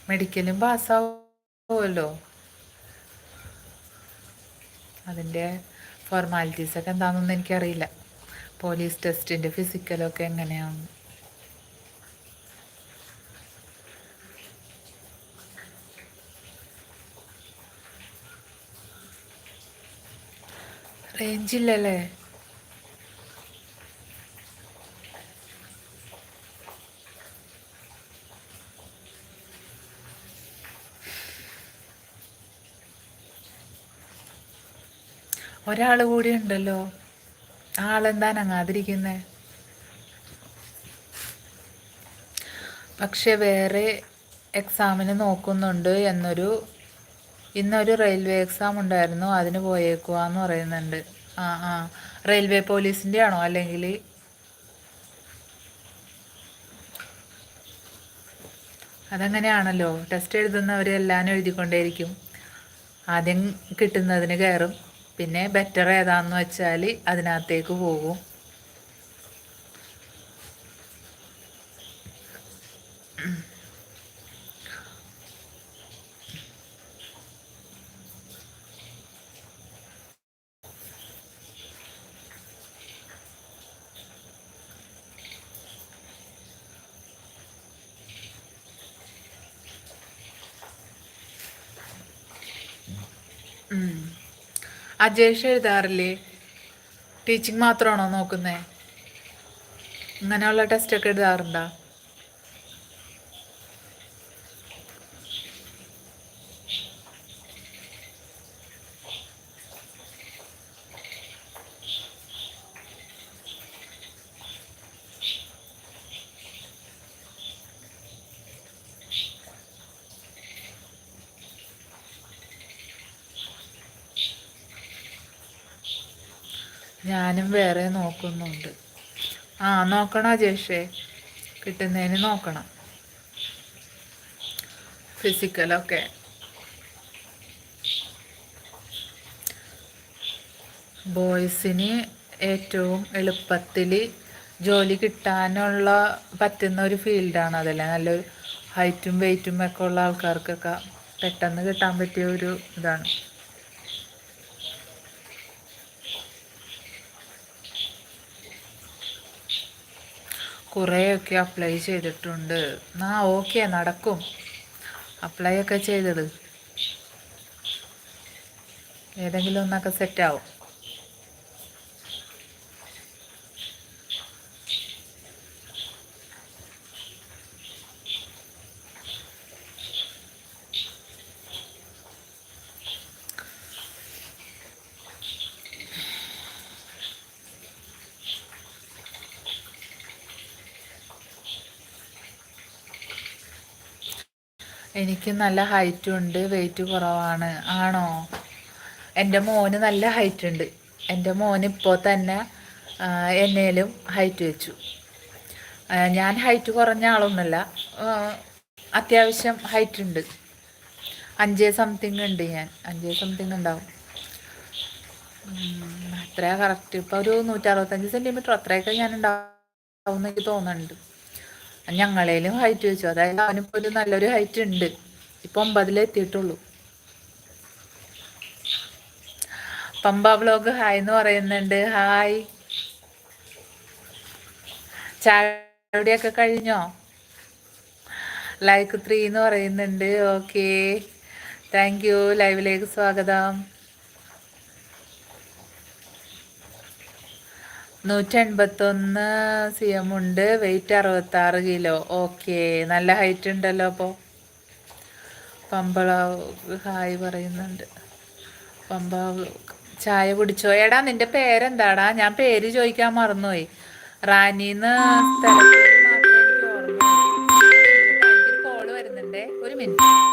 മെഡിക്കലും പാസ്സാവുമല്ലോ. അതിൻ്റെ ഫോർമാലിറ്റീസൊക്കെ എന്താണെന്നൊന്നും എനിക്കറിയില്ല. പോലീസ് ടെസ്റ്റിൻ്റെ ഫിസിക്കലൊക്കെ എങ്ങനെയാണ്. റേഞ്ചില്ലല്ലേ? ഒരാൾ കൂടി ഉണ്ടല്ലോ, ആളെന്താ അനങ്ങാതിരിക്കുന്നേ? പക്ഷെ വേറെ എക്സാമിന് നോക്കുന്നുണ്ട് ഇന്നൊരു റെയിൽവേ എക്സാം ഉണ്ടായിരുന്നു, അതിന് പോയേക്കുവാന്ന് പറയുന്നുണ്ട്. ആ ആ റെയിൽവേ പോലീസിൻ്റെ ആണോ? അല്ലെങ്കിൽ അതങ്ങനെയാണല്ലോ, ടെസ്റ്റ് എഴുതുന്നവർ എല്ലാം എഴുതിക്കൊണ്ടേയിരിക്കും. ആദ്യം കിട്ടുന്നതിന് കയറും, പിന്നെ ബെറ്റർ ഏതാന്ന് വെച്ചാൽ അതിനകത്തേക്ക് പോകും. അജേഷ് എഴുതാറില്ലേ? ടീച്ചിങ് മാത്രമാണോ നോക്കുന്നത്? ഇങ്ങനെയുള്ള ടെസ്റ്റൊക്കെ എഴുതാറുണ്ടോ? ഞാനും വേറെ നോക്കുന്നുണ്ട്. നോക്കണം അജേഷേ, കിട്ടുന്നതിന് നോക്കണം ഫിസിക്കലൊക്കെ. ബോയ്സിന് ഏറ്റവും എളുപ്പത്തിൽ ജോലി കിട്ടാനുള്ള പറ്റുന്ന ഒരു ഫീൽഡാണ് അതല്ലേ. നല്ലൊരു ഹൈറ്റും വെയ്റ്റും ഒക്കെ ഉള്ള ആൾക്കാർക്കൊക്കെ പെട്ടെന്ന് കിട്ടാൻ പറ്റിയ ഒരു ഇതാണ്. കുറേയൊക്കെ അപ്ലൈ ചെയ്തിട്ടുണ്ട്. ഓക്കെ, നടക്കും. അപ്ലൈ ഒക്കെ ചെയ്തത് ഏതെങ്കിലും ഒന്നൊക്കെ സെറ്റാവും. എനിക്ക് നല്ല ഹൈറ്റും ഉണ്ട്, വെയിറ്റ് കുറവാണ്. ആണോ? എൻ്റെ മോന് നല്ല ഹൈറ്റ് ഉണ്ട്. എൻ്റെ മോന് ഇപ്പോൾ തന്നെ എന്നേലും ഹൈറ്റ് വെച്ചു. ഞാൻ ഹൈറ്റ് കുറഞ്ഞ ആളൊന്നുമല്ല, അത്യാവശ്യം ഹൈറ്റ് ഉണ്ട്. 5 സംതിങ് ഉണ്ട്. ഞാൻ 5 സംതിങ് ഉണ്ടാവും. അത്രയാ കറക്റ്റ്. ഇപ്പോൾ ഒരു 165 സെൻറ്റിമീറ്റർ അത്രയൊക്കെ ഞാൻ ഉണ്ടാവും എന്ന് എനിക്ക് തോന്നുന്നുണ്ട്. ഞങ്ങളേലും ഹൈറ്റ് വെച്ചു, അതായത് അവനിപ്പോൾ ഒരു നല്ലൊരു ഹൈറ്റ് ഉണ്ട്. ഇപ്പം 9 എത്തിയിട്ടുള്ളൂ. പമ്പ വ്ലോഗ് ഹായ് എന്ന് പറയുന്നുണ്ട്. ഹായ്. ചായയുടെയൊക്കെ കഴിഞ്ഞോ? ലൈക്ക് 3 എന്ന് പറയുന്നുണ്ട്. Okay, thank you. ലൈവിലേക്ക് സ്വാഗതം. 181 cm ഉണ്ട്, വെയിറ്റ് 66 കിലോ. ഓക്കെ, നല്ല ഹൈറ്റ് ഉണ്ടല്ലോ. അപ്പോൾ പമ്പള ഹായ് പറയുന്നുണ്ട്. പമ്പ ചായ കുടിച്ചോ? എടാ നിന്റെ പേരെന്താടാ? ഞാൻ പേര് ചോദിക്കാൻ മറന്നുപോയി. റാന്നിന്ന് സ്ഥലപ്പേര് മാത്രമേ എനിക്ക് ഓർമ്മയുള്ളൂ. എനിക്കൊരു കോള് വരുന്നുണ്ടേ, ഒരു മിനിറ്റ്.